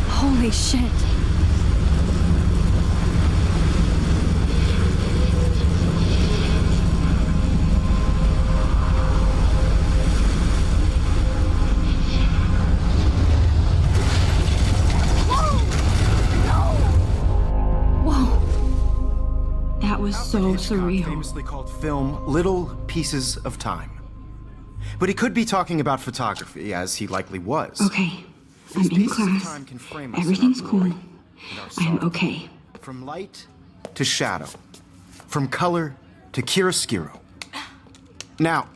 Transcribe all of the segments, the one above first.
Holy shit. That was so surreal. Famously called film Little Pieces of Time. But he could be talking about photography, as he likely was. Okay, I'm These in pieces of class. time can frame us in Everything's our cool. glory and our I'm sorrow. okay. From light to shadow. From color to chiaroscuro. Now,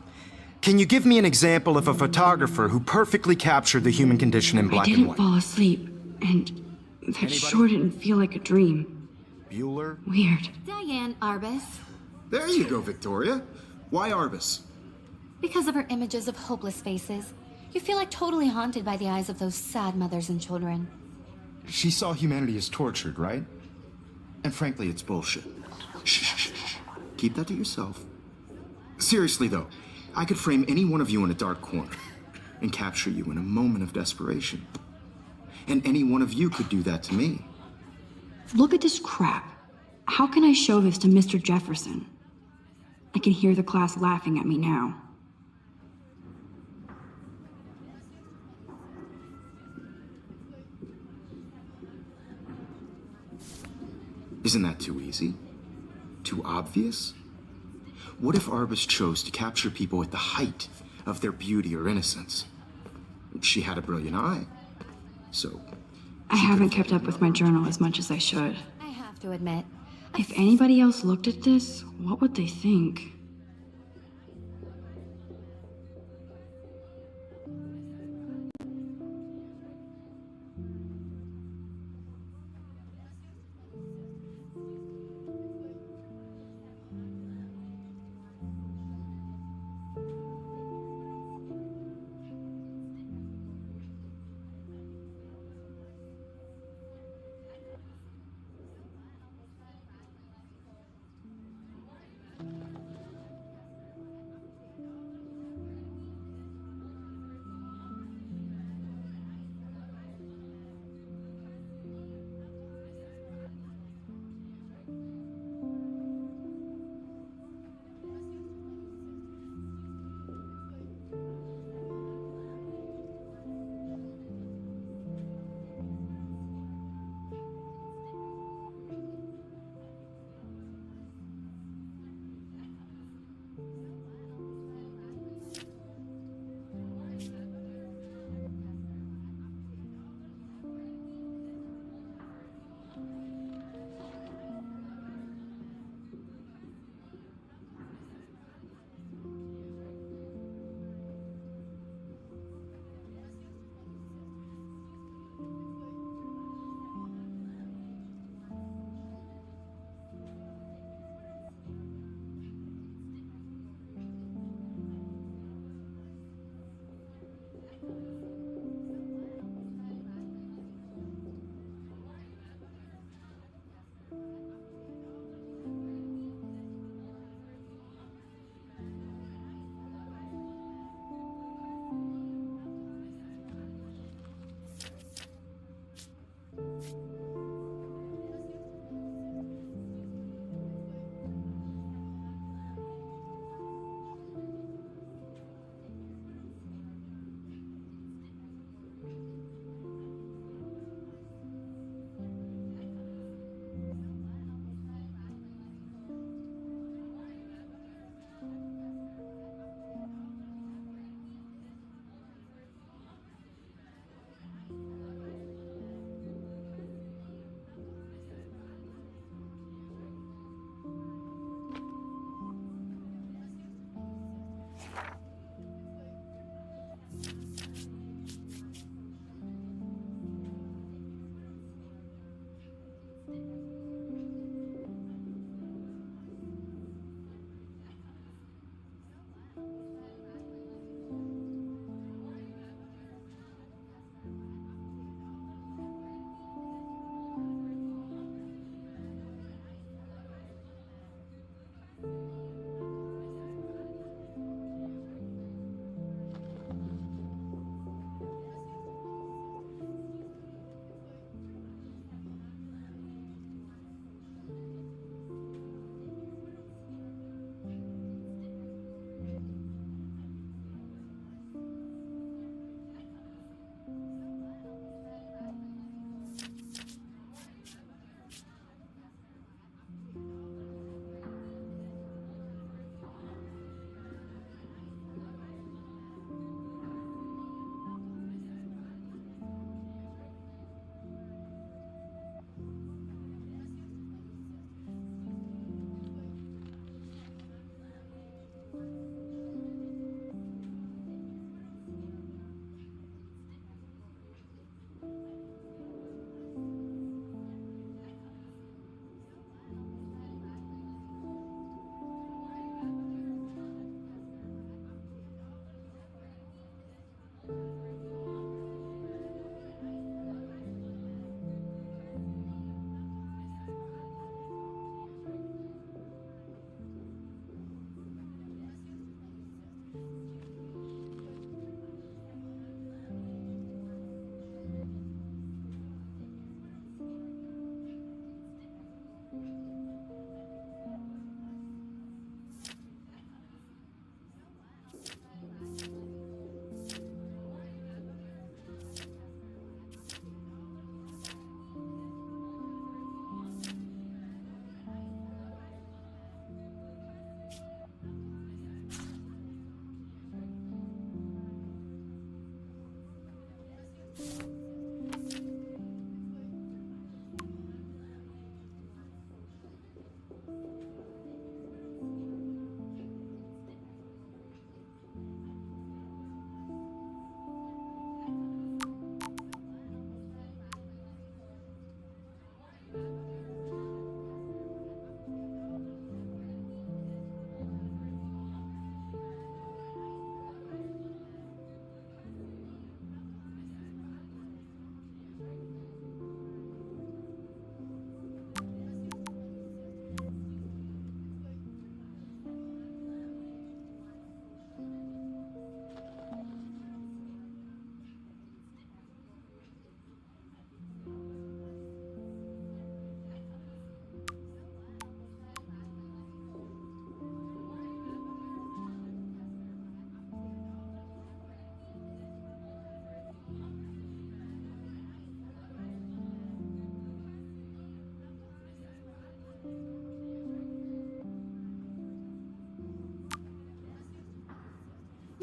can you give me an example of a photographer who perfectly captured the human condition in I black and didn't white? fall asleep, and that sure didn't feel like a dream. Bueller? Weird. Diane Arbus. There you go, Victoria. Why Arbus? Because of her images of hopeless faces, you feel like totally haunted by the eyes of those sad mothers and children. She saw humanity as tortured, right? And frankly, it's bullshit. Shh, shh, shh, shh. Keep that to yourself. Seriously, though, I could frame any one of you in a dark corner and capture you in a moment of desperation. And any one of you could do that to me. Look at this crap. How can I show this to Mr. Jefferson? I can hear the class laughing at me now. Isn't that too easy? Too obvious? What if Arbus chose to capture people at the height of their beauty or innocence? She had a brilliant eye, so... I haven't kept up with my journal as much as I should. I have to admit, If anybody else looked at this, what would they think?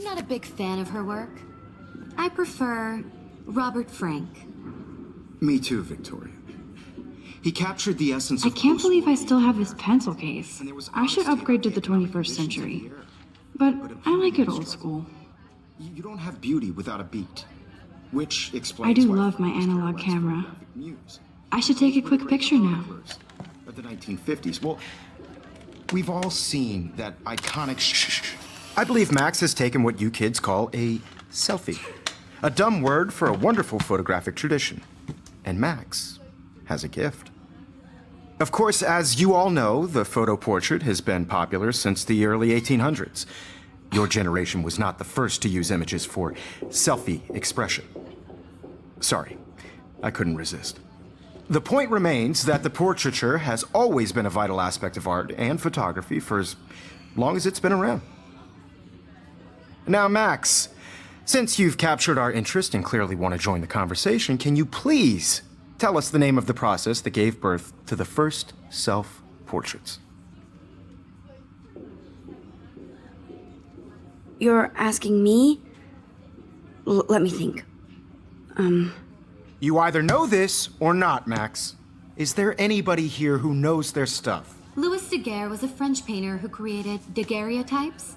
Not a big fan of her work. I prefer Robert Frank. Me too, Victoria. He captured the essence I of can't believe I post-war. still have this pencil case. And there was I should honesty upgrade to about the 21st century. But But I like it old school. You don't have beauty without a beat, which explains I do why love my Frank was analog Caroline's camera. photographic muse. I should take a quick picture now. Of the 1950s. Well, we've all seen that iconic I believe Max has taken what you kids call a selfie. A dumb word for a wonderful photographic tradition. And Max has a gift. Of course, as you all know, the photo portrait has been popular since the early 1800s. Your generation was not the first to use images for selfie expression. Sorry, I couldn't resist. The point remains that the portraiture has always been a vital aspect of art and photography for as long as it's been around. Now, Max, since you've captured our interest and clearly want to join the conversation, can you please tell us the name of the process that gave birth to the first self-portraits? You're asking me? Let me think. You either know this or not, Max. Is there anybody here who knows their stuff? Louis Daguerre was a French painter who created daguerreotypes,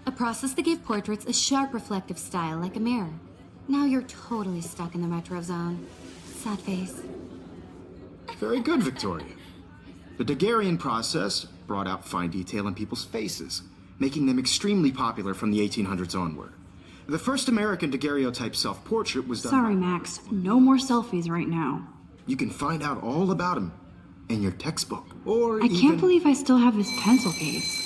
a process that gave portraits a sharp reflective style like a mirror. Now you're totally stuck in the retro zone. Sad face. Very good, Victoria. The Daguerrean process brought out fine detail in people's faces, making them extremely popular from the 1800s onward. The first American daguerreotype self-portrait was done Sorry, by... Max. No more selfies right now. You can find out all about him in your textbook, or I even... can't believe I still have this pencil case.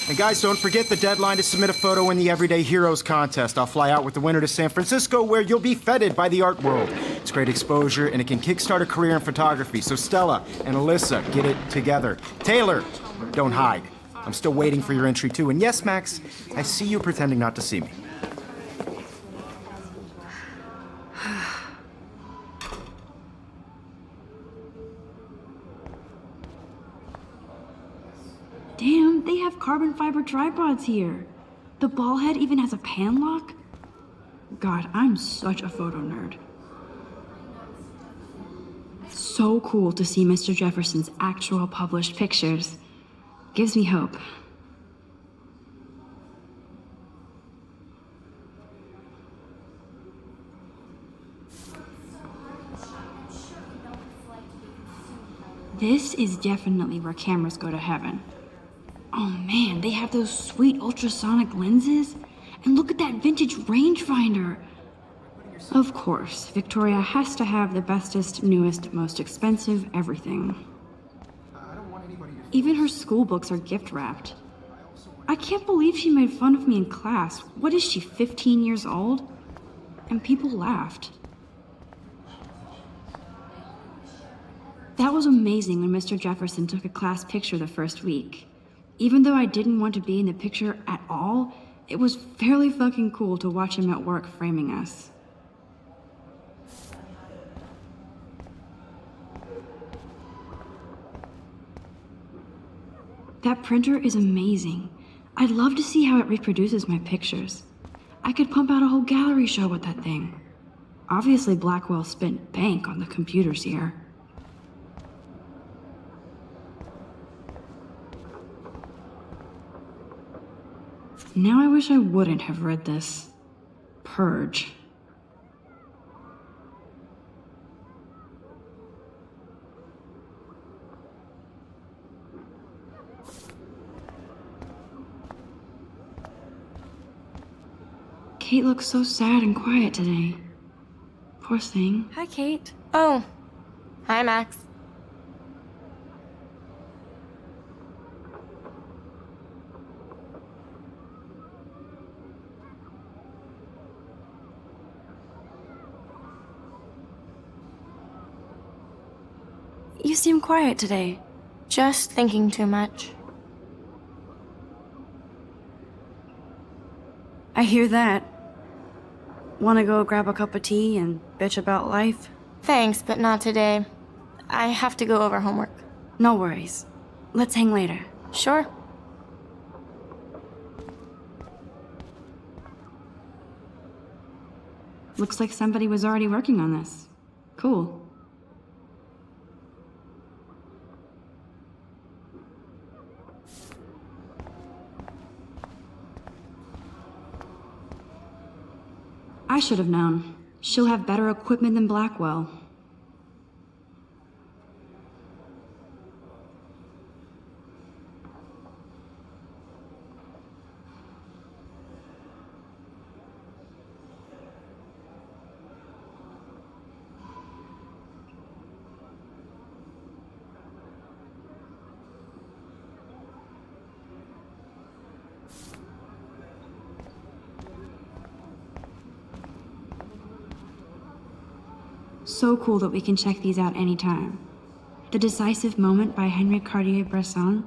And guys, don't forget the deadline to submit a photo in the Everyday Heroes contest. I'll fly out with the winner to San Francisco, where you'll be feted by the art world. It's great exposure, and it can kickstart a career in photography. So Stella and Alyssa, get it together. Taylor, don't hide. I'm still waiting for your entry, too. And yes, Max, I see you pretending not to see me. Damn, they have carbon fiber tripods here. The ball head even has a pan lock. God, I'm such a photo nerd. So cool to see Mr. Jefferson's actual published pictures. Gives me hope. This is definitely where cameras go to heaven. Oh man, they have those sweet ultrasonic lenses. And look at that vintage rangefinder. Of course, Victoria has to have the bestest, newest, most expensive everything. Even her school books are gift wrapped. I can't believe she made fun of me in class. What is she, 15 years old? And people laughed. That was amazing when Mr. Jefferson took a class picture the first week. Even though I didn't want to be in the picture at all, it was fairly fucking cool to watch him at work framing us. That printer is amazing. I'd love to see how it reproduces my pictures. I could pump out a whole gallery show with that thing. Obviously, Blackwell spent bank on the computers here. Now I wish I wouldn't have read this. Purge. Kate looks so sad and quiet today. Poor thing. Hi, Kate. Oh, hi, Max. You seem quiet today. Just thinking too much. I hear that. Want to go grab a cup of tea and bitch about life? Thanks, but not today. I have to go over homework. No worries. Let's hang later. Sure. Looks like somebody was already working on this. Cool. I should have known. She'll have better equipment than Blackwell. So cool that we can check these out anytime. The Decisive Moment by Henry Cartier-Bresson.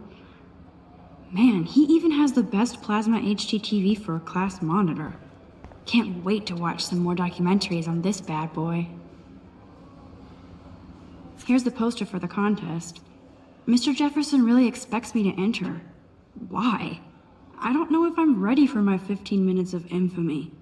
Man, he even has the best plasma HDTV for a class monitor. Can't wait to watch some more documentaries on this bad boy. Here's the poster for the contest. Mr. Jefferson really expects me to enter. Why? I don't know if I'm ready for my 15 minutes of infamy.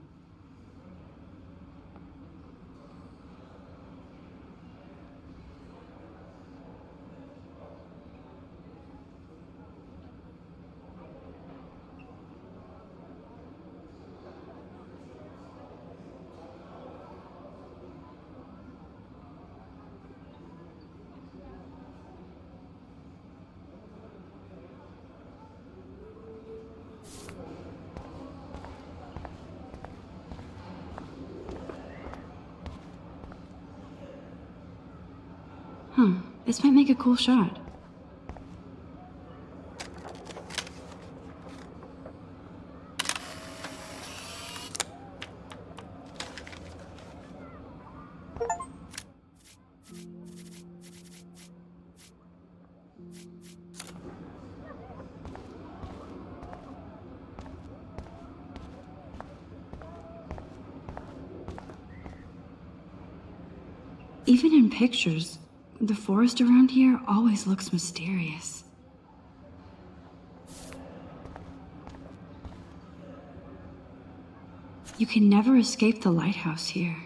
This might make a cool shot. Even in pictures, the forest around here always looks mysterious. You can never escape the lighthouse here.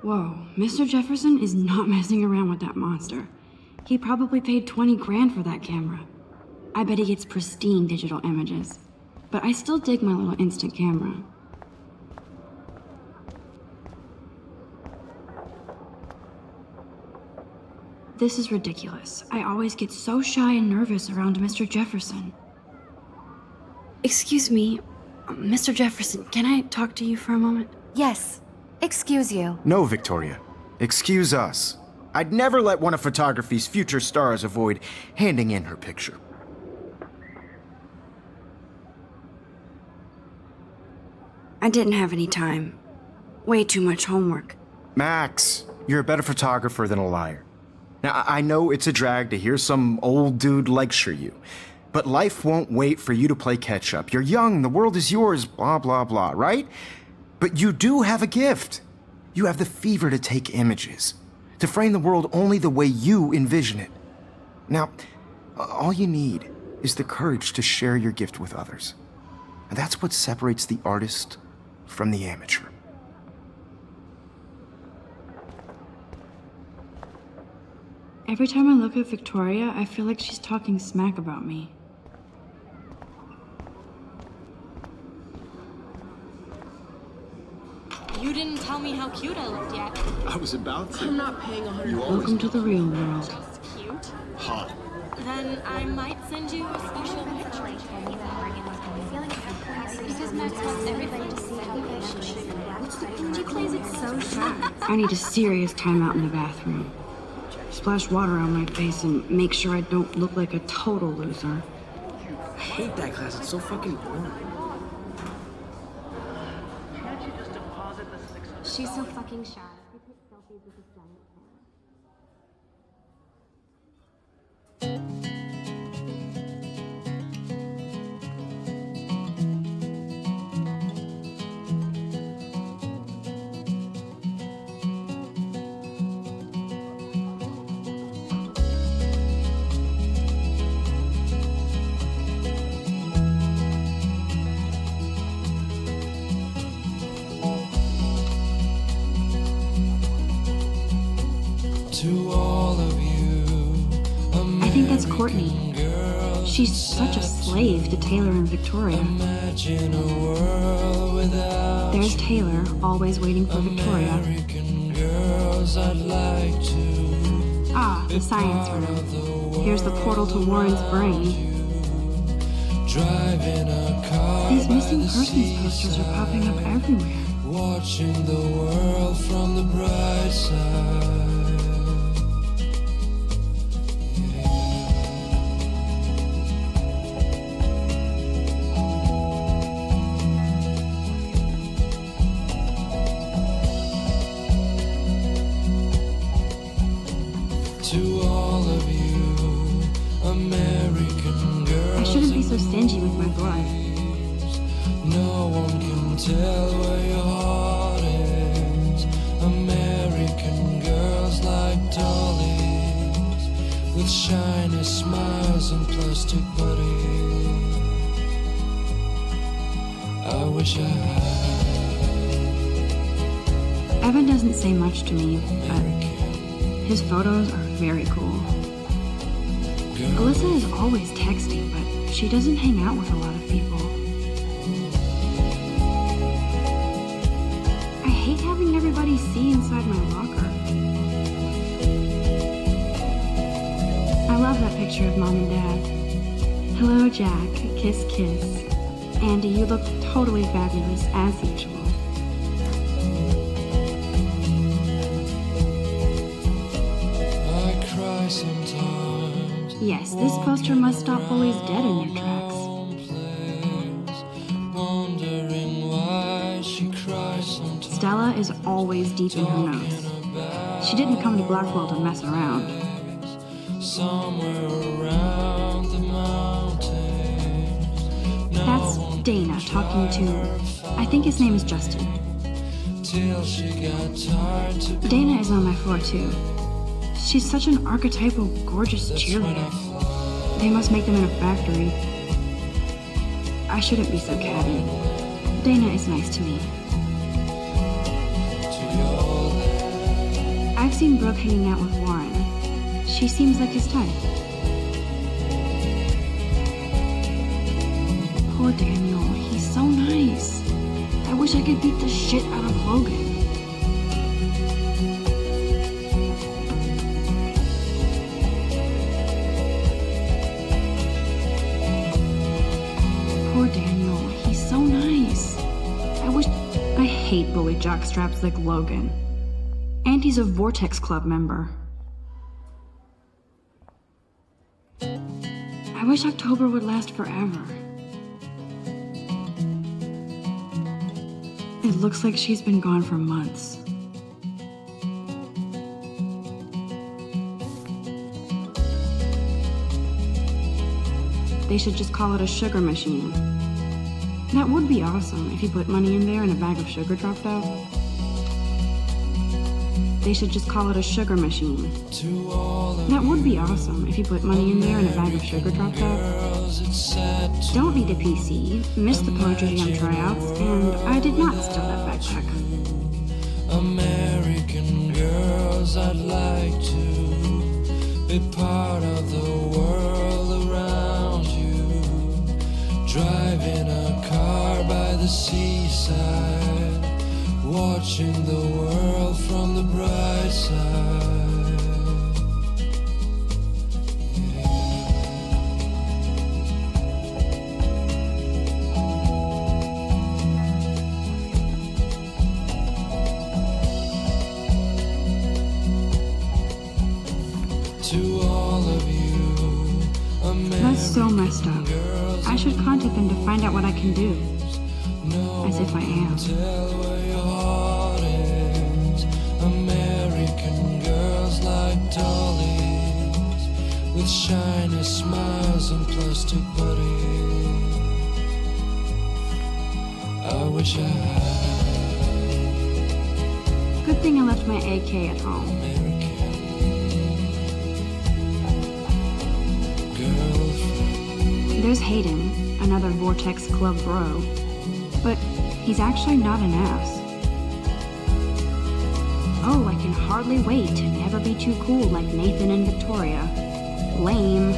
Whoa, Mr. Jefferson is not messing around with that monster. He probably paid 20 grand for that camera. I bet he gets pristine digital images. But I still dig my little instant camera. This is ridiculous. I always get so shy and nervous around Mr. Jefferson. Excuse me, Mr. Jefferson, can I talk to you for a moment? Yes. Excuse you. No, Victoria. Excuse us. I'd never let one of photography's future stars avoid handing in her picture. I didn't have any time. Way too much homework. Max, you're a better photographer than a liar. Now, I know it's a drag to hear some old dude lecture you, but life won't wait for you to play catch up. You're young, the world is yours, blah, blah, blah, right? But you do have a gift. You have the fever to take images, to frame the world only the way you envision it. Now, all you need is the courage to share your gift with others. And that's what separates the artist from the amateur. Every time I look at Victoria, I feel like she's talking smack about me. You didn't tell me how cute I looked yet. I was about to. I'm not paying 100. Welcome to the real world. Cute? Hot. Then I might send you a special picture. Because Max wants everybody to see how good she is. She plays it so sharp. I need a serious timeout in the bathroom. Splash water on my face and make sure I don't look like a total loser. I hate that class. It's so fucking boring. She's so fucking shy. I take selfies with this giant camera. To all of you, I think that's Courtney. She's such a slave to Taylor and Victoria. imagine a world without There's Taylor, always waiting for Victoria. American girls. I'd like to Ah, the science room. Here's the portal to Warren's brain. drive in a car These by missing the persons posters are popping up everywhere. watching the world from the bright side. To all of you, American girls. I shouldn't be so stingy with my blood. No one can tell where your heart is. American girls like dollies, with shiny smiles and plastic bodies. I wish I had Evan doesn't say much to me, but his photos are very cool. Alyssa is always texting, but she doesn't hang out with a lot of people. I hate having everybody see inside my locker. I love that picture of Mom and Dad. Hello, Jack. Kiss, kiss. Andy, you look totally fabulous, as usual. I cry sometimes. Yes, this poster must stop bullies dead in their tracks. Place, wondering why she cries sometimes. Stella is always deep in her nose. She didn't come to Blackwell to mess around. Somewhere around the mountains. That's Dana talking to, I think his name is Justin. Till she got tired to Dana is on my floor too. She's such an archetypal, gorgeous cheerleader. They must make them in a factory. I shouldn't be so catty. Dana is nice to me. I've seen Brooke hanging out with Warren. She seems like his type. Poor Daniel, he's so nice. I wish I could beat the shit out of Logan. Poor Daniel, he's so nice. I hate bully jockstraps like Logan. And he's a Vortex Club member. I wish October would last forever. It looks like she's been gone for months. They should just call it a sugar machine. That would be awesome if you put money in there and a bag of sugar dropped out. They should just call it a sugar machine. to all of That would be awesome if you put money in there and a bag of sugar dropped out. girls. don't need a PC, missed the Poetry Jam tryouts, and I did not steal that backpack. American girls, I'd like to be part of the world around you. Driving a car by the seaside, watching the world from the bright side. To all of you, That's so messed up. I should contact them to find out what I can do. As if I am. tell where your heart is. American girls like dollies, with shiny smiles and plastic bodies. I wish I had Good thing I left my AK at home. American girlfriend. There's Hayden, another Vortex Club bro. But he's actually not an ass. Oh, I can hardly wait to never be too cool like Nathan and Victoria. Lame.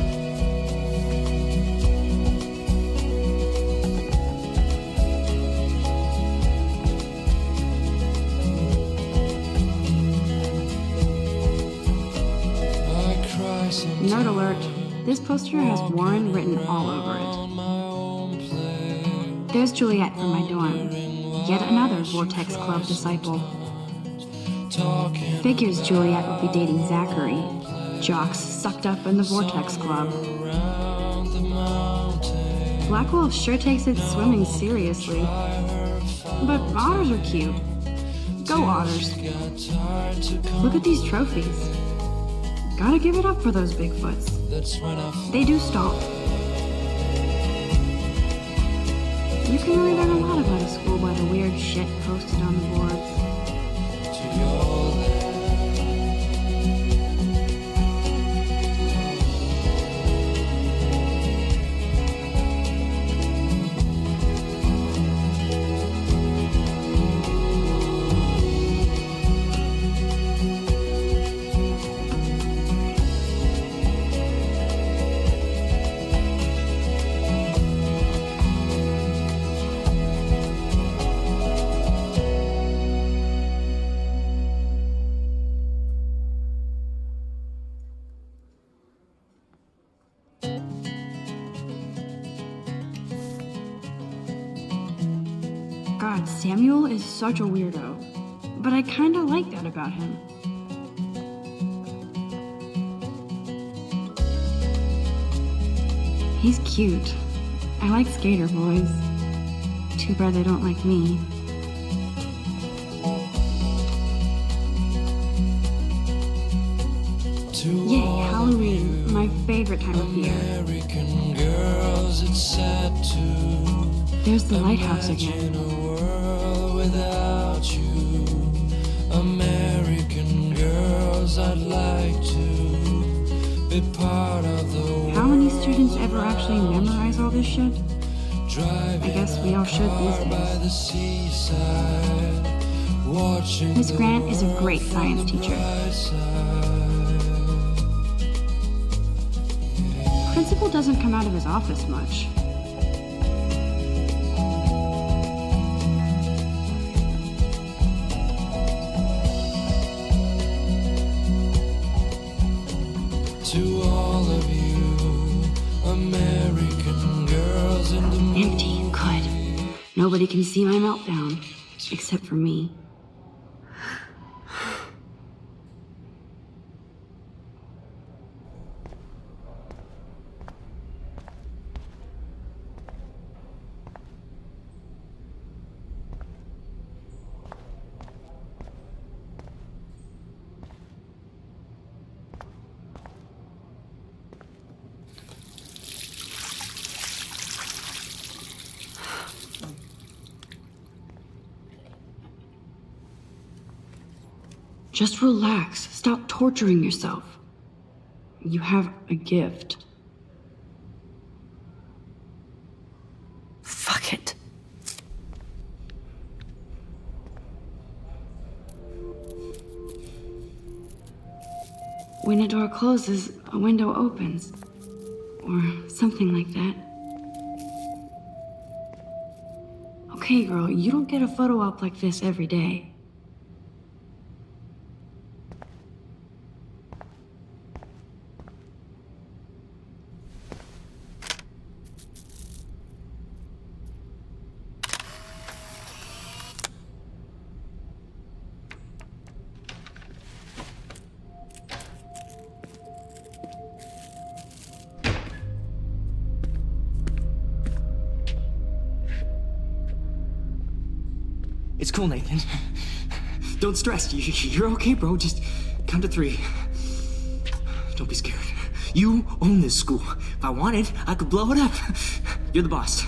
I cry sometimes. Note alert, this poster has Warren written all over it. On my own plane. There's Juliet from my dorm. Yet another Vortex Club disciple. Talking Figures Juliet would be dating Zachary. Jocks sucked up in the Vortex Club. around the mountain. Black Wolf sure takes its swimming seriously. But otters are cute. Go otters. Got tired to come. Look at these trophies. Gotta give it up for those Bigfoots. That's when I They do stomp. You can really learn a lot about a school by the weird shit posted on the boards. to your land. God, Samuel is such a weirdo. But I kinda like that about him. He's cute. I like skater boys. Too bad they don't like me. To Yay, all Halloween, my favorite time of year. American girls, it's sad to There's the lighthouse in again. a world without you. American girls, I'd like to be part of the world. How many students ever actually memorize all this shit? Driving I guess we all should these by days. the seaside, watching Miss the Grant is a world great from science the teacher. bright side. Principal doesn't come out of his office much. To all of you, American girls in the Empty, good. Nobody can see my meltdown, except for me. Just relax. Stop torturing yourself. You have a gift. Fuck it. When a door closes, a window opens. Or something like that. Okay, girl, you don't get a photo op like this every day. It's cool, Nathan. Don't stress. You're okay, bro. Just count to 3. Don't be scared. You own this school. If I wanted, I could blow it up. You're the boss.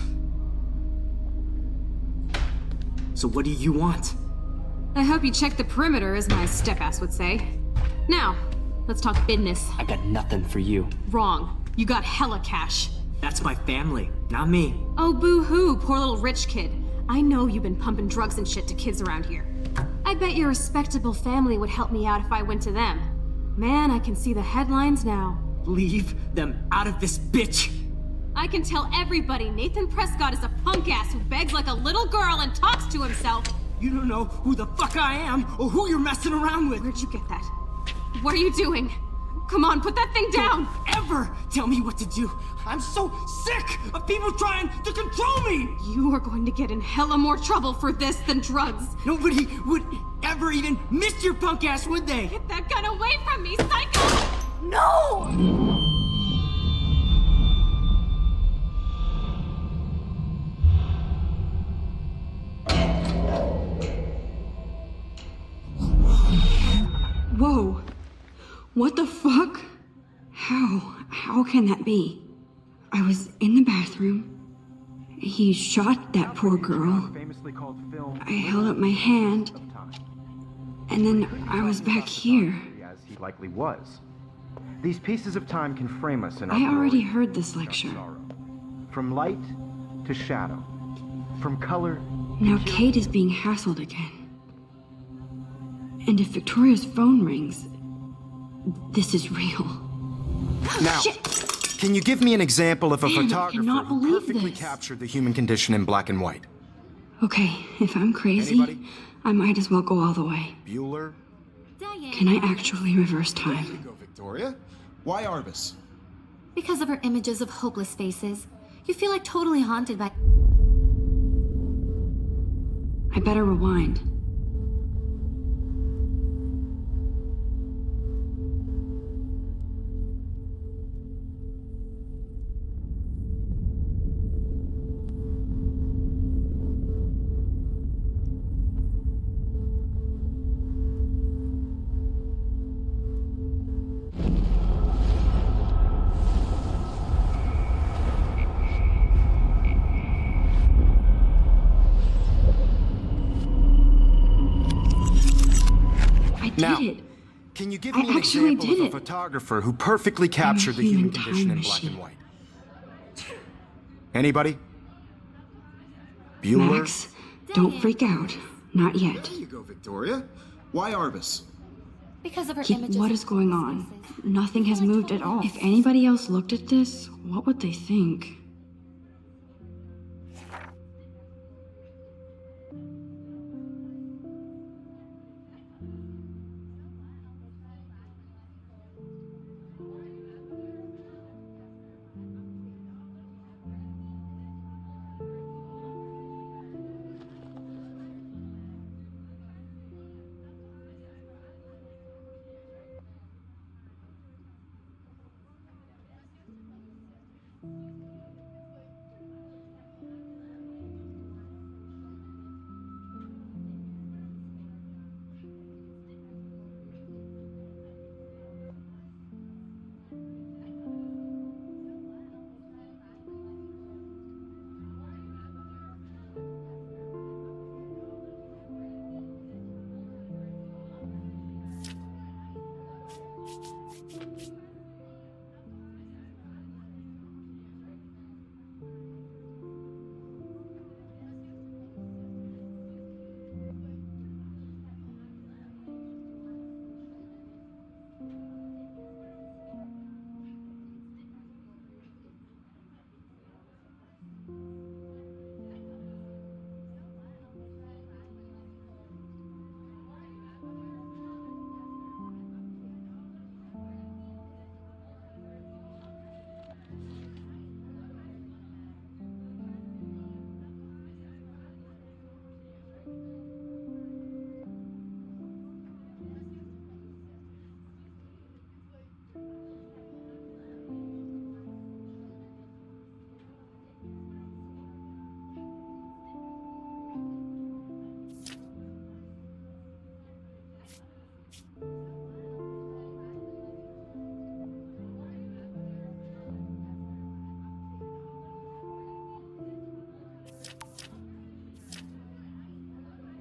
So what do you want? I hope you checked the perimeter, as my step-ass would say. Now, let's talk business. I got nothing for you. Wrong. You got hella cash. That's my family, not me. Oh, boo-hoo, poor little rich kid. I know you've been pumping drugs and shit to kids around here. I bet your respectable family would help me out if I went to them. Man, I can see the headlines now. Leave them out of this bitch! I can tell everybody Nathan Prescott is a punk ass who begs like a little girl and talks to himself. You don't know who the fuck I am or who you're messing around with. Where'd you get that? What are you doing? Come on, put that thing down! Don't ever tell me what to do. I'm so sick of people trying to control me! You are going to get in hella more trouble for this than drugs. Nobody would ever even miss your punk ass, would they? Get that gun away from me, psycho! No! Whoa! What the fuck? How can that be? I was in the bathroom. He shot that poor girl. I held up my hand. And then I was back here. As he likely was. These pieces of time can frame us in our I already glory heard this and lecture. sorrow. From light to shadow. From color Now to Kate is being hassled again. And if Victoria's phone rings, this is real. Now, Shit! can you give me an example of a Man, I photographer cannot who believe perfectly this. captured the human condition in black and white? Okay, if I'm crazy, Anybody? I might as well go all the way. Bueller? Can I actually reverse There you time? go, Victoria. Why Arbus? Because of her images of hopeless faces, you feel like totally haunted by. I better rewind. Now, Did it? can you give I me an actually example of did a it. photographer who perfectly captured the human human condition time in black and machine. white? Anybody? Bueller? Max, don't freak out. Not yet. There you go, Victoria. Why Arbus? Because of her Keep images. what of is going hopeless on? faces. Nothing has moved at all. If anybody else looked at this, what would they think?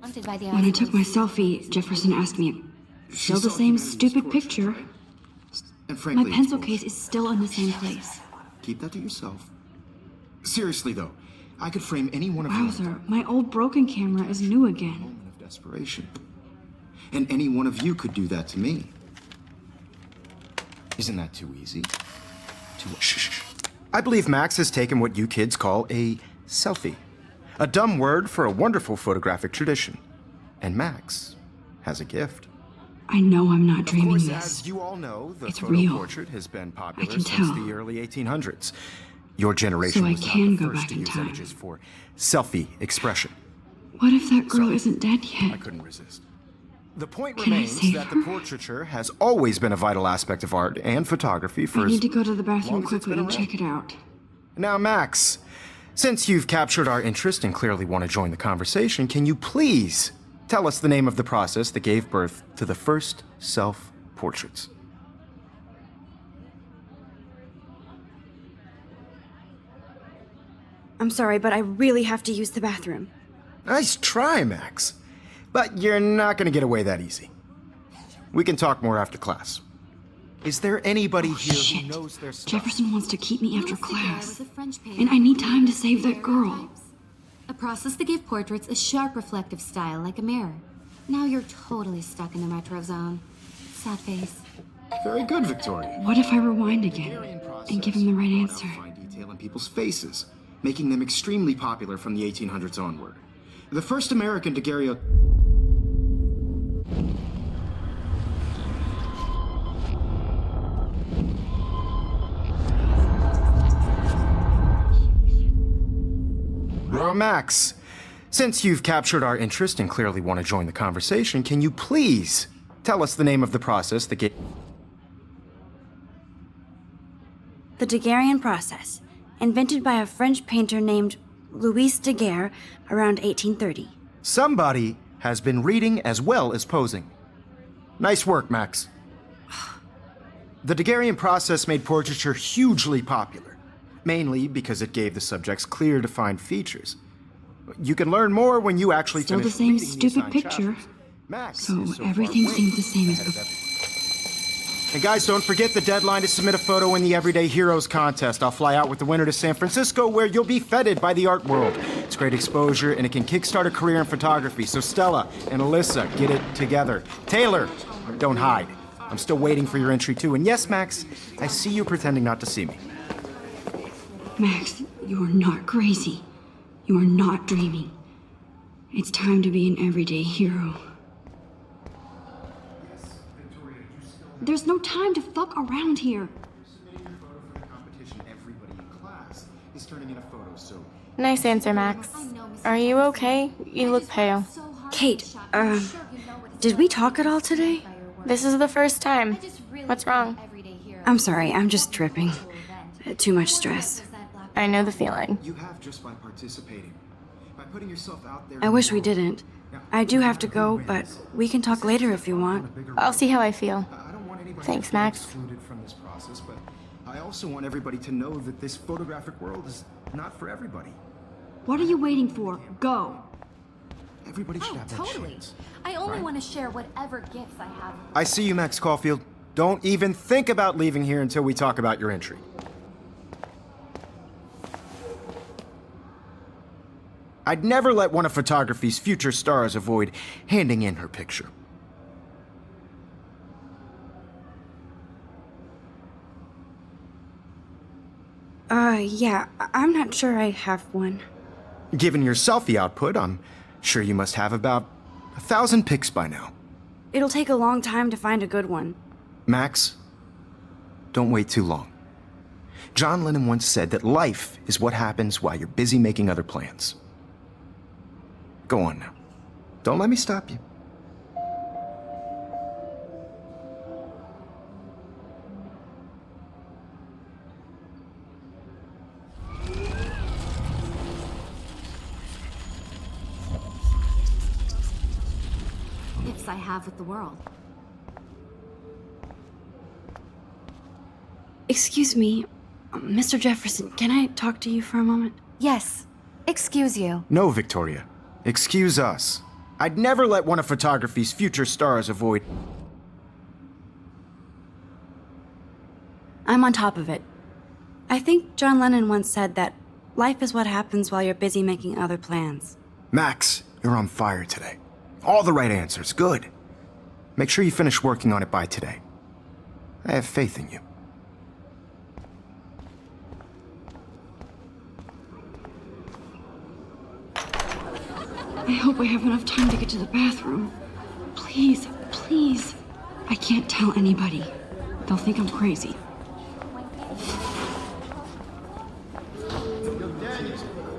Haunted by the When I took my selfie, Jefferson asked me, still the same stupid picture. And My frankly, pencil it's case is still in the same place. keep that to yourself. Seriously, though, I could frame any one of you in a Wowzer, my old broken camera is new again. moment of desperation. And any one of you could do that to me. Isn't that too easy? Shh. I believe Max has taken what you kids call a selfie. A dumb word for a wonderful photographic tradition. And Max has a gift. I know I'm not Of dreaming course, this. as you all know, the It's photo real. portrait has been popular can since tell. the early 1800s. Your generation So I was not can the go first back to in use time. images for selfie expression. What if that girl Sorry. isn't dead I yet? couldn't resist. The point Can I remains save that her? the portraiture has always been a vital aspect of art and photography for I as need to go to the bathroom long as it's quickly been and around. check it out. Now, Max, since you've captured our interest and clearly want to join the conversation, can you please tell us the name of the process that gave birth to the first self-portraits? I'm sorry, but I really have to use the bathroom. Nice try, Max. But you're not going to get away that easy. We can talk more after class. Is there anybody here Shit. who knows their stuff? Jefferson wants to keep me after Louis Daguerre class. was a French painter And I need who time to created save that girl. daguerreotypes, a process that gave portraits a sharp reflective style like a mirror. Now you're totally stuck in the retro zone. Sad face. Very good, Victoria. What if I rewind again and give him the right answer? Fine detail in people's faces, making them extremely popular from the 1800s onward. The first American daguerreotype. Well, Max, since you've captured our interest and clearly want to join the conversation, can you please tell us the name of the process that gave... The Daguerrean process, invented by a French painter named Louis Daguerre around 1830. Somebody has been reading as well as posing. Nice work, Max. The Daguerrean process made portraiture hugely popular, mainly because it gave the subjects clear, defined features. You can learn more when you actually Still the finish same reading the stupid assigned picture. chapters. Max So is far everything way seems the same as ahead of before. everyone. And guys, don't forget the deadline to submit a photo in the Everyday Heroes contest. I'll fly out with the winner to San Francisco, where you'll be feted by the art world. It's great exposure, and it can kickstart a career in photography. So Stella and Alyssa, get it together. Taylor, don't hide. I'm still waiting for your entry too. And yes, Max, I see you pretending not to see me. Max, you are not crazy. You are not dreaming. It's time to be an everyday hero. There's no time to fuck around here. Everybody in class is turning in a photo, so Nice answer, Max. Are you okay? You look pale. Kate, did we talk at all today? This is the first time. What's wrong? I'm sorry, I'm just tripping. Too much stress. I know the feeling. you have just by participating, by putting yourself out there. I wish we didn't. I do have to go, but we can talk later if you want. I'll see how I feel. I don't want anybody Thanks, to feel Max. excluded from this process, but I also want everybody to know that this photographic world is not for everybody. What are you waiting for? Go. Everybody should Oh, have that totally. chance. I only want to share whatever gifts I have. I see you, Max Caulfield. Don't even think about leaving here until we talk about your entry. I'd never let one of photography's future stars avoid handing in her picture. Yeah, I'm not sure I have one. Given your selfie output, I'm sure you must have about 1,000 pics by now. It'll take a long time to find a good one. Max, don't wait too long. John Lennon once said that life is what happens while you're busy making other plans. Go on now. Don't let me stop you. Gifts I have with the world. Excuse me, Mr. Jefferson, can I talk to you for a moment? Yes. Excuse you. No, Victoria. Excuse us. I'd never let one of photography's future stars avoid... I'm on top of it. I think John Lennon once said that life is what happens while you're busy making other plans. Max, you're on fire today. All the right answers, good. Make sure you finish working on it by today. I have faith in you. I hope I have enough time to get to the bathroom. Please, please. I can't tell anybody. They'll think I'm crazy.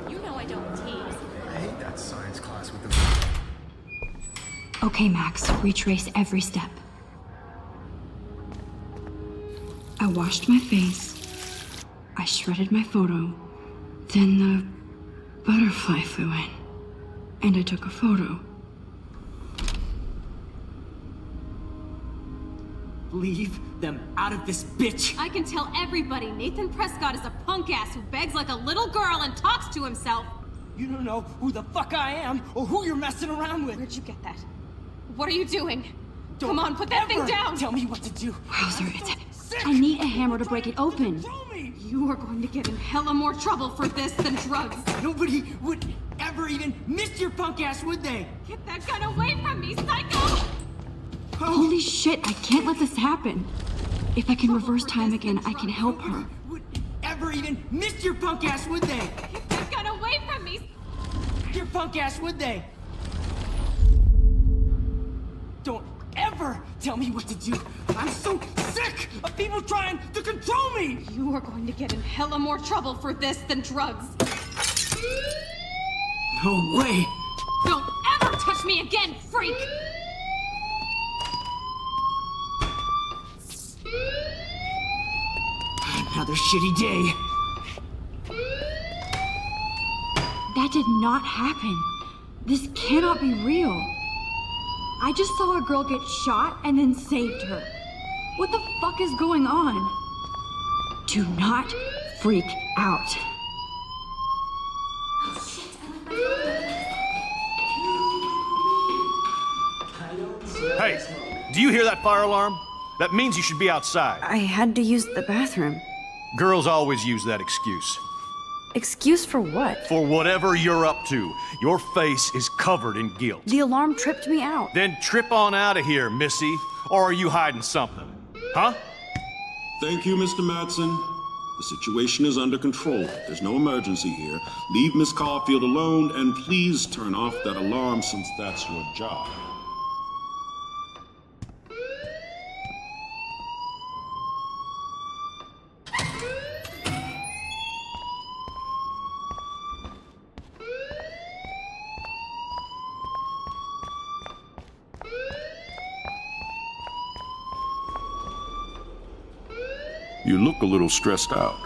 You know I don't tease. I hate that science class with them. Okay, Max, retrace every step. I washed my face. I shredded my photo. Then the butterfly flew in. And I took a photo. Leave them out of this bitch! I can tell everybody Nathan Prescott is a punk ass who begs like a little girl and talks to himself. You don't know who the fuck I am or who you're messing around with. Where'd you get that? What are you doing? Don't Come on, put that thing ever down! Tell me what to do. Wowzer, I need a hammer to break it open. Control me. You are going to get in hella more trouble for this than drugs. Nobody would ever even miss your punk ass, would they? Get that gun away from me, psycho! Holy shit, I can't let this happen. If I can reverse time again, I can help her. Would ever even miss your punk ass, would they? Get that gun away from me! Your punk ass, would they? Don't ever tell me what to do. I'm so sick of people trying to control me! You are going to get in hella more trouble for this than drugs. No way! Don't ever touch me again, freak! Another shitty day. That did not happen. This cannot be real. I just saw a girl get shot and then saved her. What the fuck is going on? Do not freak out. Hey, do you hear that fire alarm? That means you should be outside. I had to use the bathroom. Girls always use that excuse. Excuse for what? For whatever you're up to, your face is covered in guilt. The alarm tripped me out. Then trip on out of here, Missy. Or are you hiding something? Huh? Thank you, Mr. Madsen. The situation is under control. There's no emergency here. Leave Miss Caulfield alone, and please turn off that alarm since that's your job. You look a little stressed out.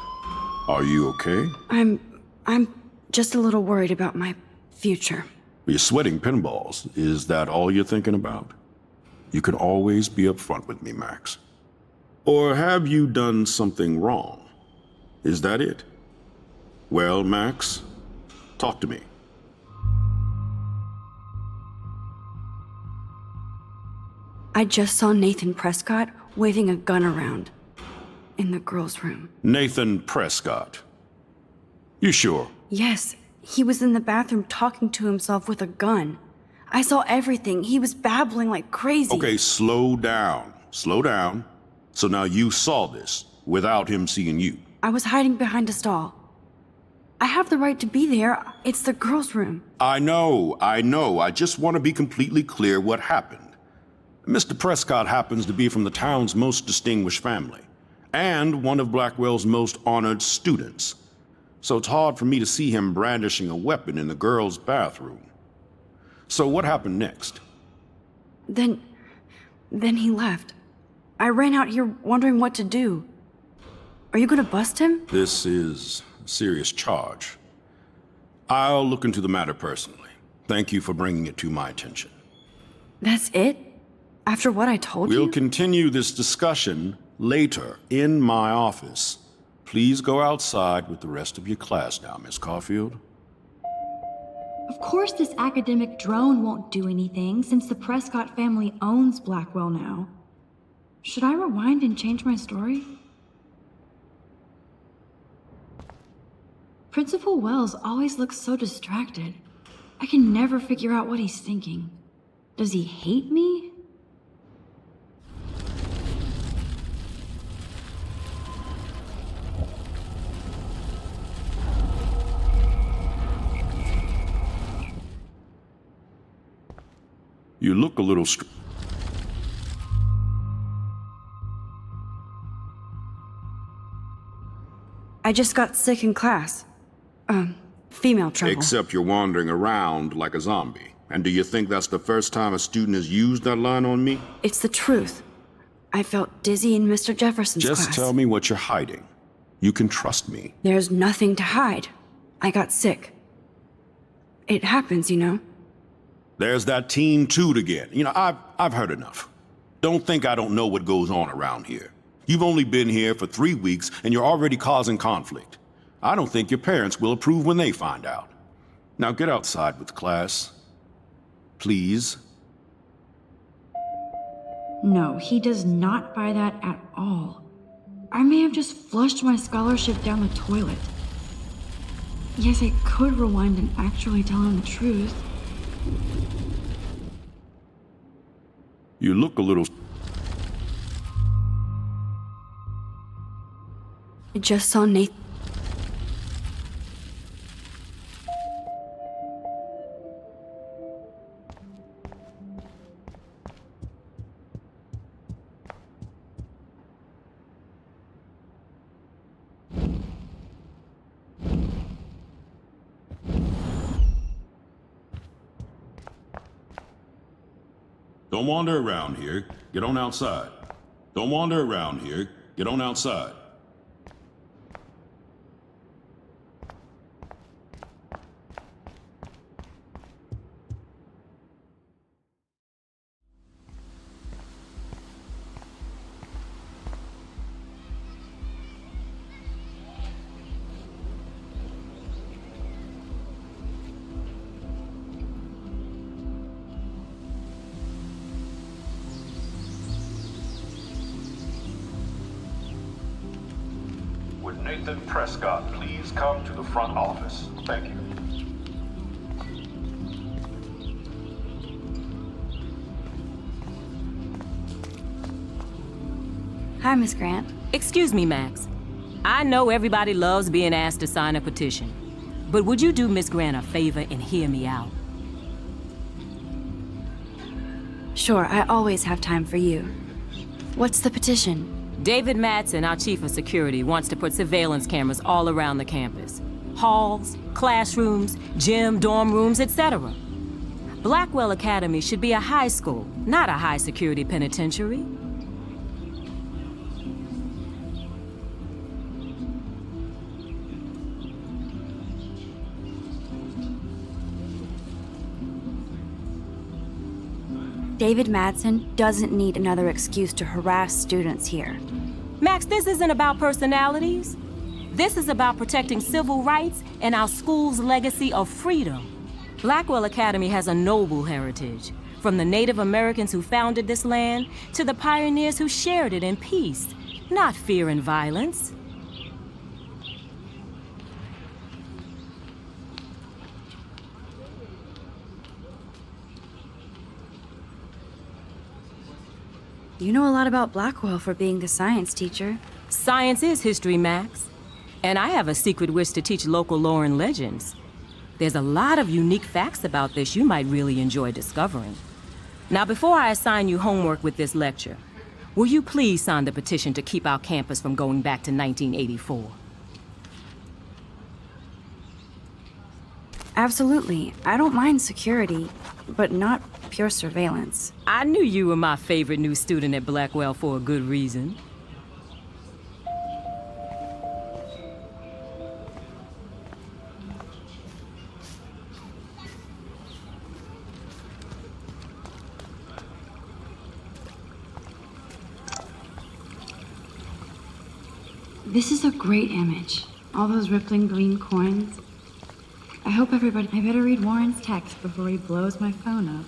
Are you okay? I'm just a little worried about my future. You're sweating pinballs. Is that all you're thinking about? You can always be upfront with me, Max. Or have you done something wrong? Is that it? Well, Max, talk to me. I just saw Nathan Prescott waving a gun around in the girls' room. Nathan Prescott. You sure? Yes, he was in the bathroom talking to himself with a gun. I saw everything. He was babbling like crazy. Okay, slow down. Slow down. So now you saw this without him seeing you. I was hiding behind a stall. I have the right to be there. It's the girls' room. I know. I just want to be completely clear what happened. Mr. Prescott happens to be from the town's most distinguished family, and one of Blackwell's most honored students. So it's hard for me to see him brandishing a weapon in the girls' bathroom. So what happened next? Then he left. I ran out here wondering what to do. Are you gonna bust him? This is a serious charge. I'll look into the matter personally. Thank you for bringing it to my attention. That's it? After what I told you? We'll continue this discussion later in my office. Please go outside with the rest of your class now, Miss Caulfield. Of course this academic drone won't do anything since the Prescott family owns Blackwell now. Should I rewind and change my story? Principal Wells always looks so distracted. I can never figure out what he's thinking. Does he hate me? You look a little I just got sick in class. Female trouble. Except you're wandering around like a zombie. And do you think that's the first time a student has used that line on me? It's the truth. I felt dizzy in Mr. Jefferson's class. Just tell me what you're hiding. You can trust me. There's nothing to hide. I got sick. It happens, you know. There's that teen toot again. You know, I've heard enough. Don't think I don't know what goes on around here. You've only been here for 3 weeks and you're already causing conflict. I don't think your parents will approve when they find out. Now get outside with class. Please. No, he does not buy that at all. I may have just flushed my scholarship down the toilet. Yes, I could rewind and actually tell him the truth. You look a little... I just saw Nathan. Don't wander around here. Get on outside. Don't wander around here. Get on outside. Would Nathan Prescott please come to the front office? Thank you. Hi, Miss Grant. Excuse me, Max. I know everybody loves being asked to sign a petition, but would you do Miss Grant a favor and hear me out? Sure, I always have time for you. What's the petition? David Madsen, our chief of security, wants to put surveillance cameras all around the campus. Halls, classrooms, gym, dorm rooms, etc. Blackwell Academy should be a high school, not a high-security penitentiary. David Madsen doesn't need another excuse to harass students here. Max, this isn't about personalities. This is about protecting civil rights and our school's legacy of freedom. Blackwell Academy has a noble heritage, from the Native Americans who founded this land to the pioneers who shared it in peace, not fear and violence. You know a lot about Blackwell for being the science teacher. Science is history, Max. And I have a secret wish to teach local lore and legends. There's a lot of unique facts about this you might really enjoy discovering. Now, before I assign you homework with this lecture, will you please sign the petition to keep our campus from going back to 1984? Absolutely. I don't mind security, but not pure surveillance. I knew you were my favorite new student at Blackwell for a good reason. This is a great image. All those rippling green coins. I hope everybody... I better read Warren's text before he blows my phone up.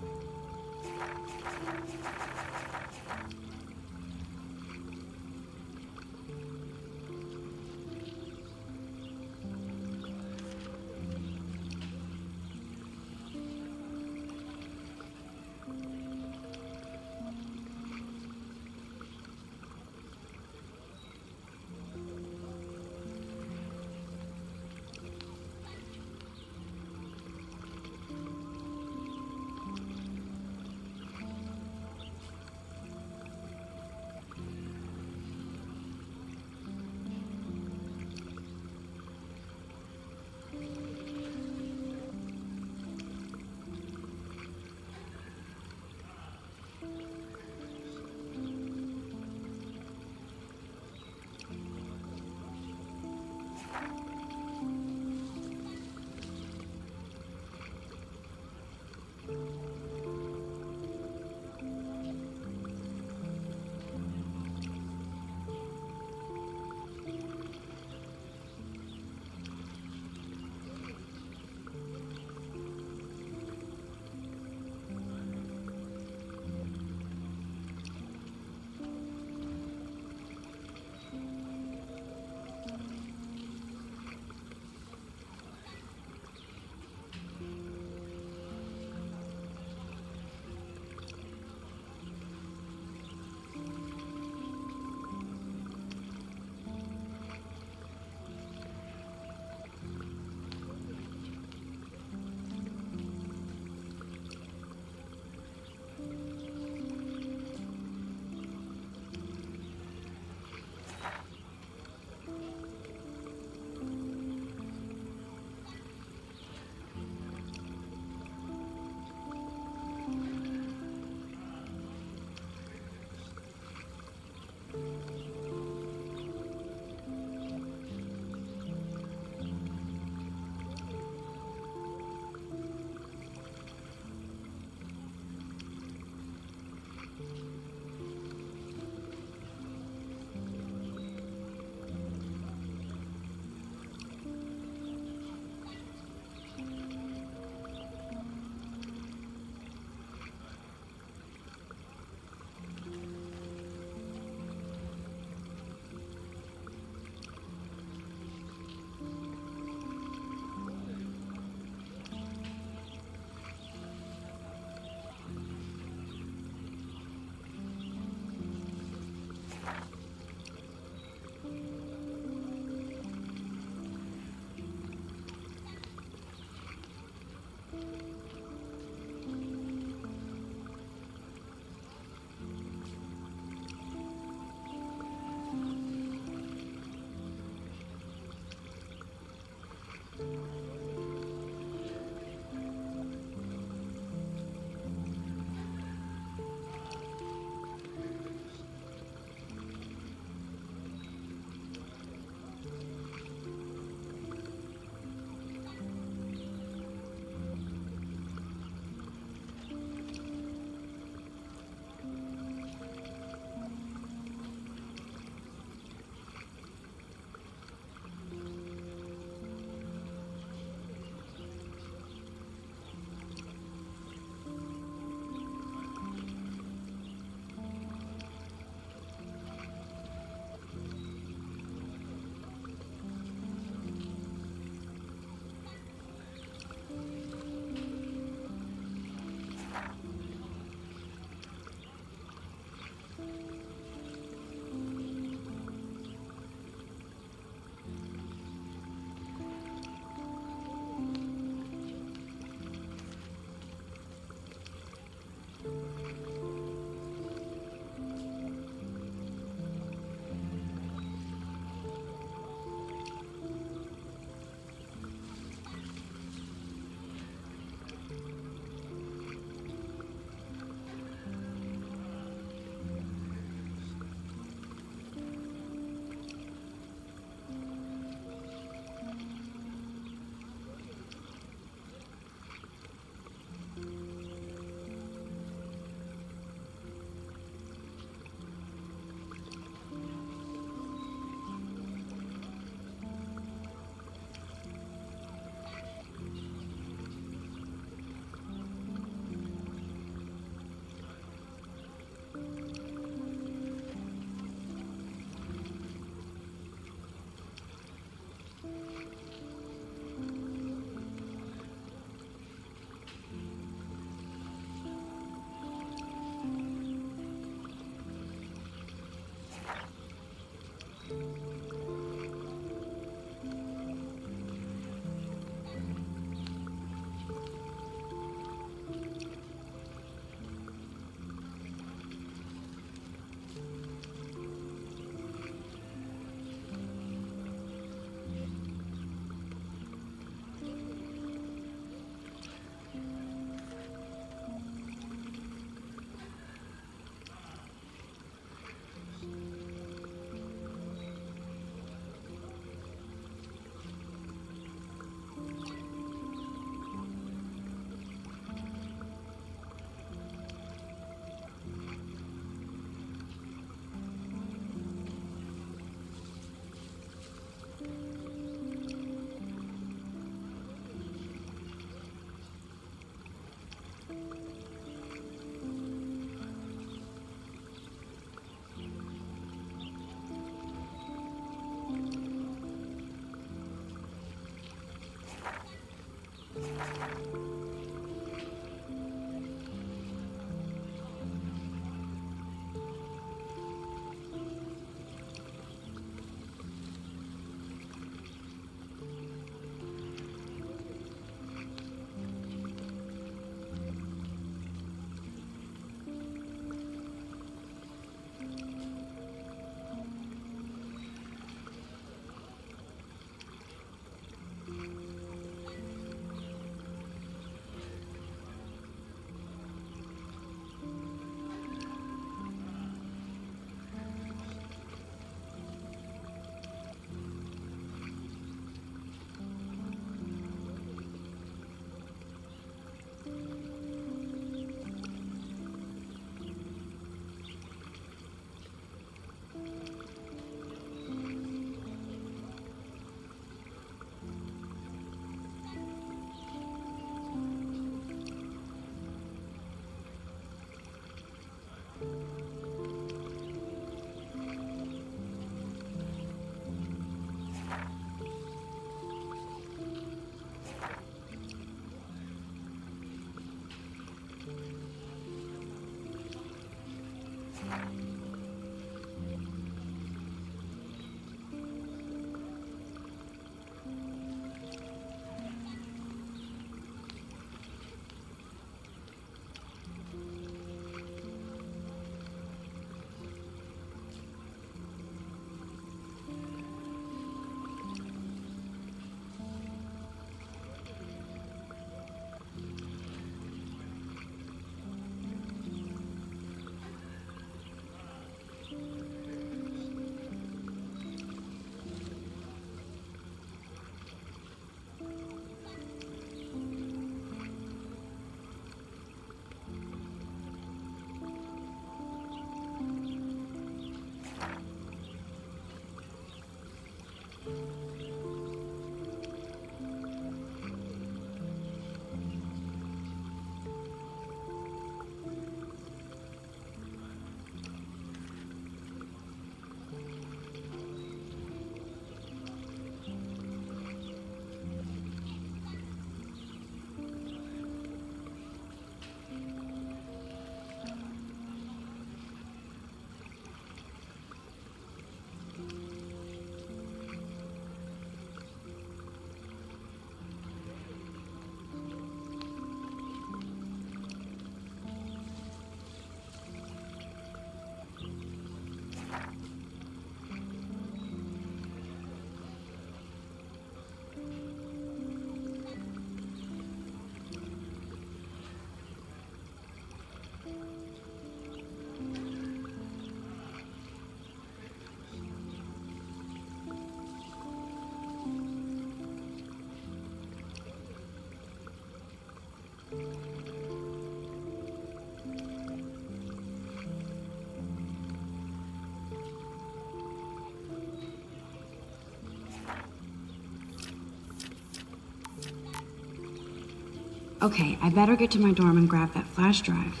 Okay, I better get to my dorm and grab that flash drive.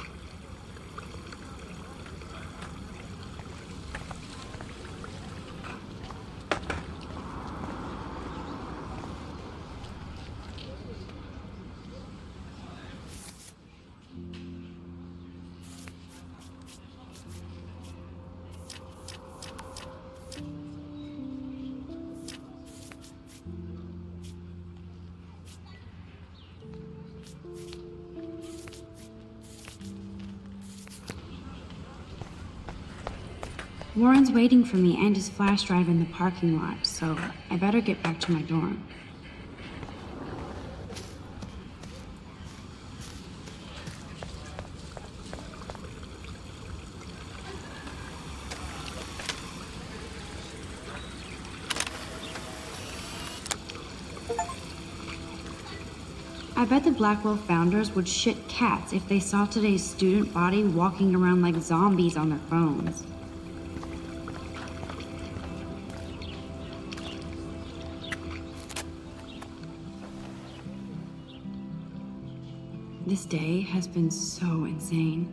Warren's waiting for me and his flash drive in the parking lot, so I better get back to my dorm. I bet the Blackwell founders would shit cats if they saw today's student body walking around like zombies on their phones. This day has been so insane.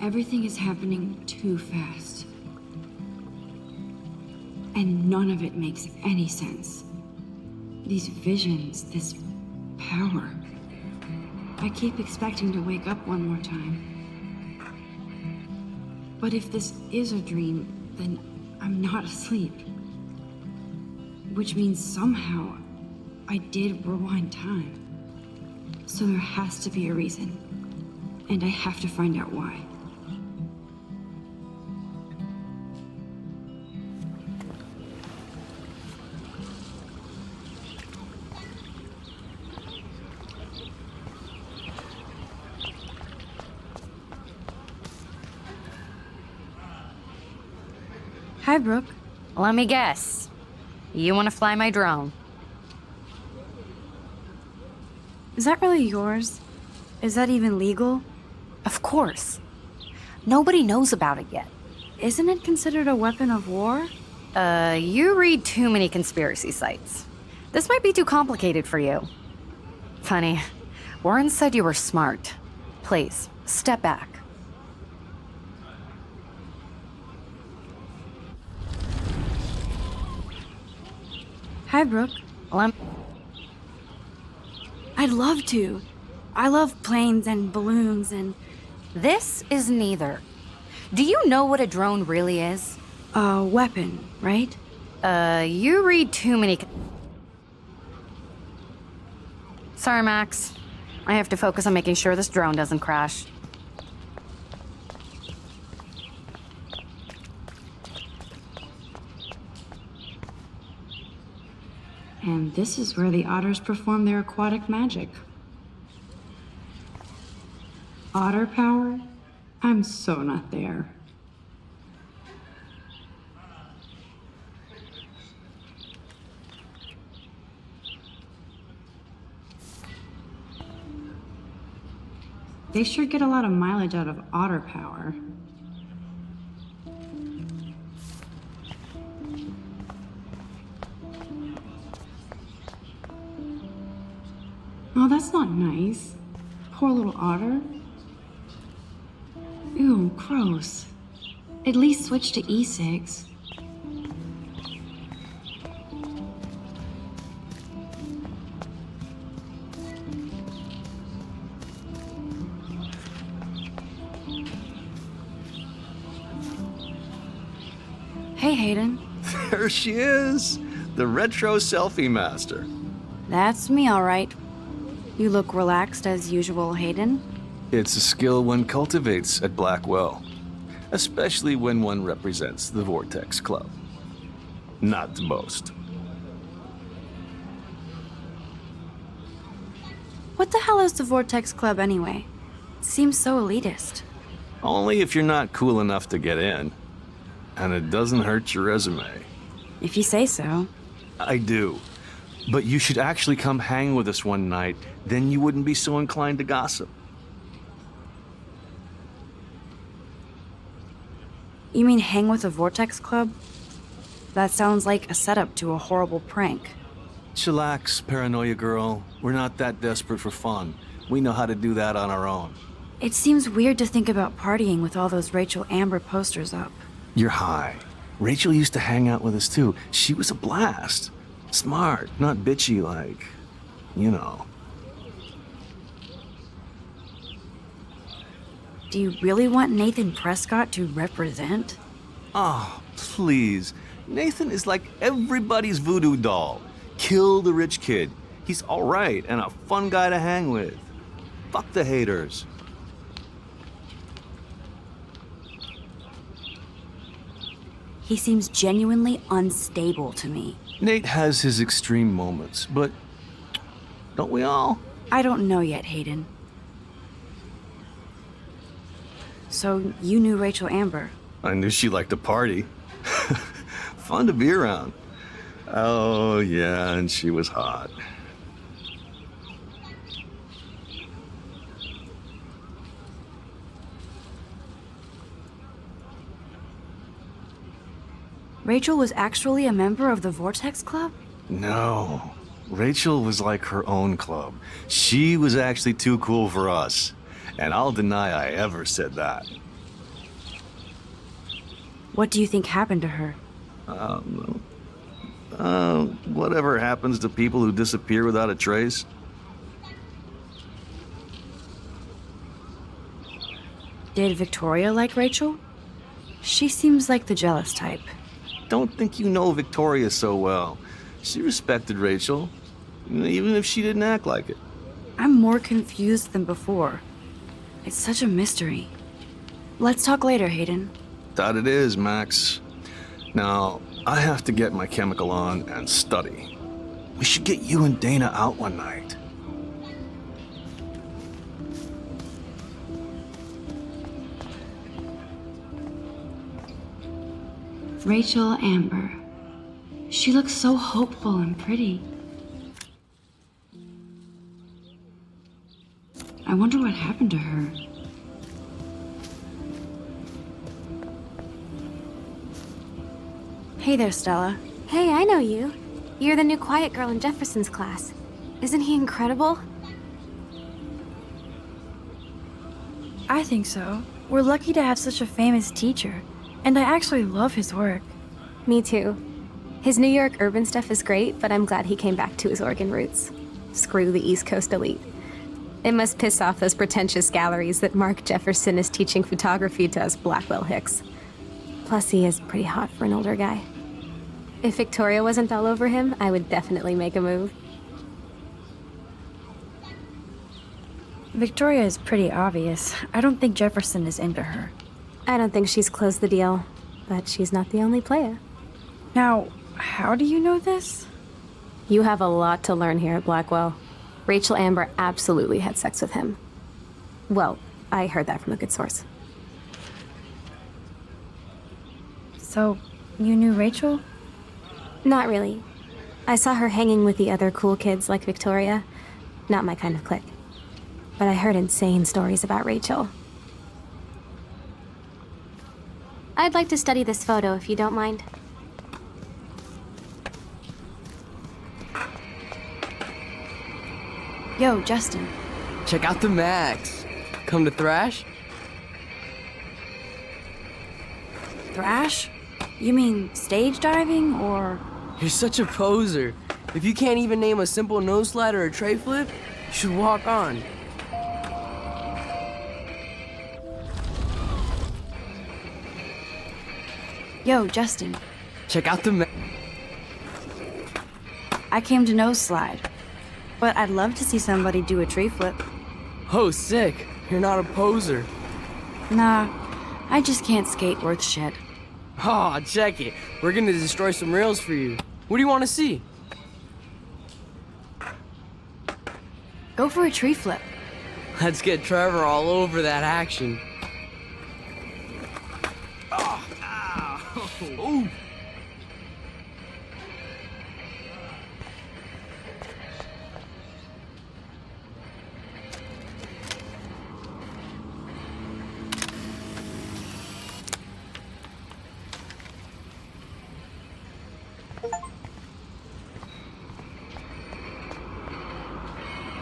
Everything is happening too fast. And none of it makes any sense. These visions, this power. I keep expecting to wake up one more time. But if this is a dream, then I'm not asleep. Which means somehow I did rewind time. So there has to be a reason. And I have to find out why. Hi, Brooke. Let me guess. You want to fly my drone? Is that really yours? Is that even legal? Of course. Nobody knows about it yet. Isn't it considered a weapon of war? You read too many conspiracy sites. This might be too complicated for you. Funny, Warren said you were smart. Please, step back. Hi, Brooke. I'd love to. I love planes and balloons and... This is neither. Do you know what a drone really is? A weapon, right? You read too many... Sorry, Max. I have to focus on making sure this drone doesn't crash. And this is where the otters perform their aquatic magic. Otter power? I'm so not there. They sure get a lot of mileage out of otter power. Oh, that's not nice. Poor little otter. Ew, gross. At least switch to e-cigs. Hey, Hayden. There she is, the retro selfie master. That's me, all right. You look relaxed as usual, Hayden. It's a skill one cultivates at Blackwell, especially when one represents the Vortex Club. Not to boast. What the hell is the Vortex Club anyway? It seems so elitist. Only if you're not cool enough to get in. And it doesn't hurt your resume. If you say so. I do. But you should actually come hang with us one night, then you wouldn't be so inclined to gossip. You mean hang with the Vortex Club? That sounds like a setup to a horrible prank. Chillax, paranoia girl. We're not that desperate for fun. We know how to do that on our own. It seems weird to think about partying with all those Rachel Amber posters up. You're high. Rachel used to hang out with us too. She was a blast. Smart, not bitchy like, you know. Do you really want Nathan Prescott to represent? Oh, please. Nathan is like everybody's voodoo doll. Kill the rich kid. He's all right and a fun guy to hang with. Fuck the haters. He seems genuinely unstable to me. Nate has his extreme moments, but don't we all? I don't know yet, Hayden. So you knew Rachel Amber? I knew she liked to party. Fun to be around. Oh, yeah, and she was hot. Rachel was actually a member of the Vortex Club? No. Rachel was like her own club. She was actually too cool for us. And I'll deny I ever said that. What do you think happened to her? Whatever happens to people who disappear without a trace? Did Victoria like Rachel? She seems like the jealous type. Don't think you know Victoria so well. She respected Rachel, even if she didn't act like it. I'm more confused than before. It's such a mystery. Let's talk later, Hayden. That it is, Max. Now, I have to get my chemical on and study. We should get you and Dana out one night. Rachel Amber. She looks so hopeful and pretty. I wonder what happened to her. Hey there, Stella. Hey, I know you. You're the new quiet girl in Jefferson's class. Isn't he incredible? I think so. We're lucky to have such a famous teacher, and I actually love his work. Me too. His New York urban stuff is great, but I'm glad he came back to his Oregon roots. Screw the East Coast elite. It must piss off those pretentious galleries that Mark Jefferson is teaching photography to us Blackwell Hicks. Plus, he is pretty hot for an older guy. If Victoria wasn't all over him, I would definitely make a move. Victoria is pretty obvious. I don't think Jefferson is into her. I don't think she's closed the deal, but she's not the only player. Now, how do you know this? You have a lot to learn here at Blackwell. Rachel Amber absolutely had sex with him. Well, I heard that from a good source. So, you knew Rachel? Not really. I saw her hanging with the other cool kids like Victoria. Not my kind of clique. But I heard insane stories about Rachel. I'd like to study this photo if you don't mind. Yo, Justin. Check out the Max. Come to thrash? Thrash? You mean stage diving, or...? You're such a poser. If you can't even name a simple nose slide or a tray flip, you should walk on. Yo, Justin. Check out the I came to nose slide, but I'd love to see somebody do a tree flip. Oh, sick. You're not a poser. Nah, I just can't skate worth shit. Aw, check it. We're gonna destroy some rails for you. What do you want to see? Go for a tree flip. Let's get Trevor all over that action. Oh, ow. Ooh.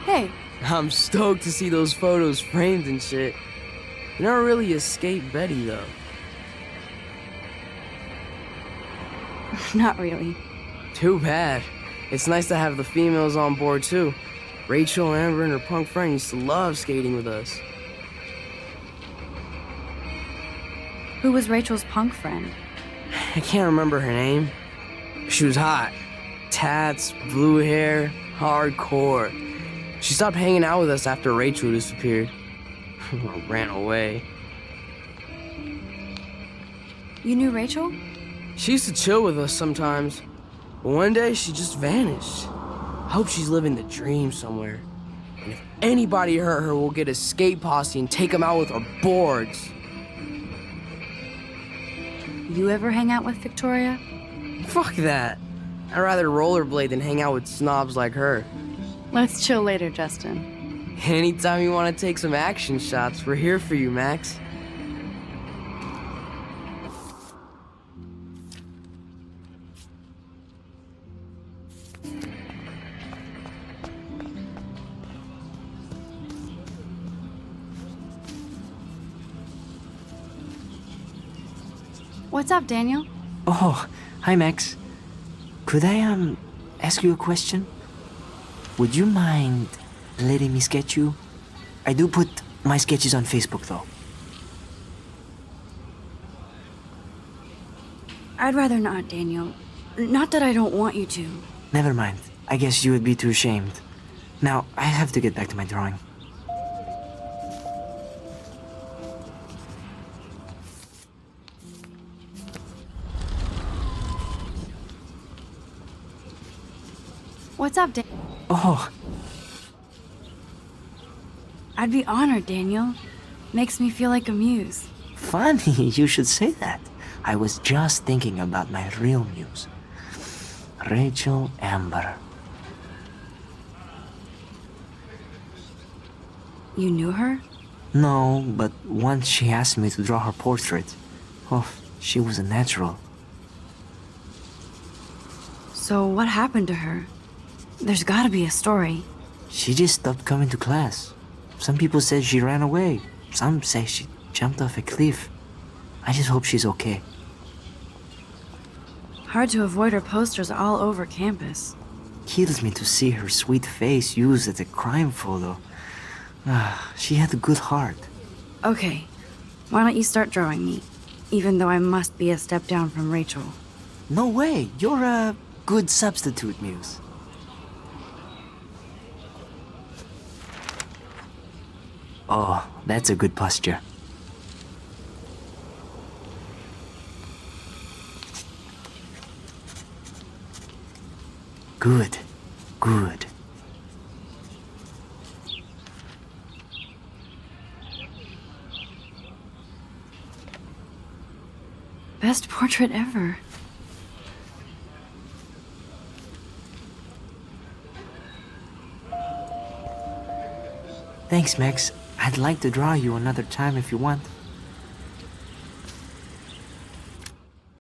Hey. I'm stoked to see those photos framed and shit. You never really escaped Betty, though. Not really. Too bad. It's nice to have the females on board, too. Rachel, Amber, and her punk friend used to love skating with us. Who was Rachel's punk friend? I can't remember her name. She was hot. Tats, blue hair, hardcore. She stopped hanging out with us after Rachel disappeared. Or ran away. You knew Rachel? She used to chill with us sometimes. But one day, she just vanished. I hope she's living the dream somewhere. And if anybody hurt her, we'll get a skate posse and take them out with our boards. You ever hang out with Victoria? Fuck that. I'd rather rollerblade than hang out with snobs like her. Let's chill later, Justin. Anytime you want to take some action shots, we're here for you, Max. What's up, Daniel? Oh, hi, Max. Could I, ask you a question? Would you mind letting me sketch you? I do put my sketches on Facebook, though. I'd rather not, Daniel. Not that I don't want you to. Never mind. I guess you would be too ashamed. Now, I have to get back to my drawing. What's up, Dan? Oh, I'd be honored, Daniel. Makes me feel like a muse. funny you should say that. I was just thinking about my real muse. Rachel Amber. You knew her? No, but once she asked me to draw her portrait. Oh, she was a natural. So what happened to her? There's gotta be a story. She just stopped coming to class. Some people said she ran away. Some say she jumped off a cliff. I just hope she's okay. Hard to avoid her posters all over campus. Kills me to see her sweet face used as a crime photo. She had a good heart. Okay, why don't you start drawing me? Even though I must be a step down from Rachel. No way, you're a good substitute, Muse. Oh, that's a good posture. Good, good. Best portrait ever. Thanks, Max. I'd like to draw you another time if you want.